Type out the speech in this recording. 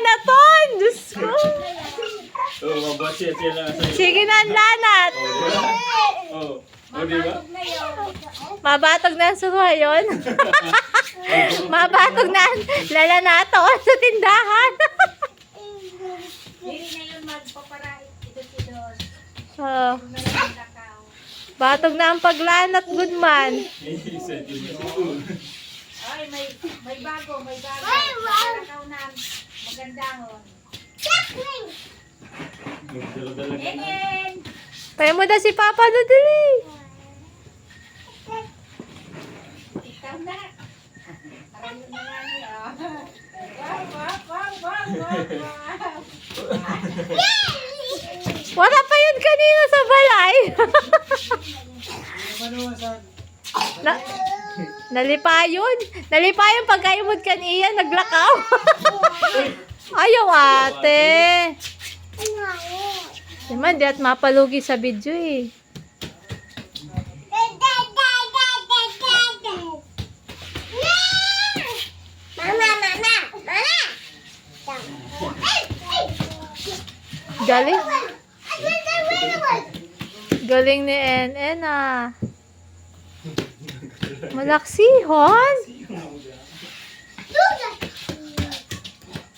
lanaton! Diyos ko! Oh, mabuhat siya lang sa'yo. Sige na, lanat! Oh, oh, di ba? Mabatog na ang suha yun. Mabatog na ang lalanaton sa tindahan. Hindi na yun magpaparait. Ito-tidos. Oh, Meron kakao. batog na ang paglanat, good man. Isa, di ba? Ay, may bago, may bago. Kakao na magandahon. Magdala-dala ka na. Enen! Kaya mo na si Papa na dili. Ikaw na. Parang yun na nga niya. Wow, wow, wow, wow, wow. Wala pa yun kanina sa balay. na, nalipayon. Nalipayon pagkaimod kaniya, naglakaw. Ayaw ate. Diman, di at mapalugi sa video eh. Galing. Galing ni NN ah. Malaksihon.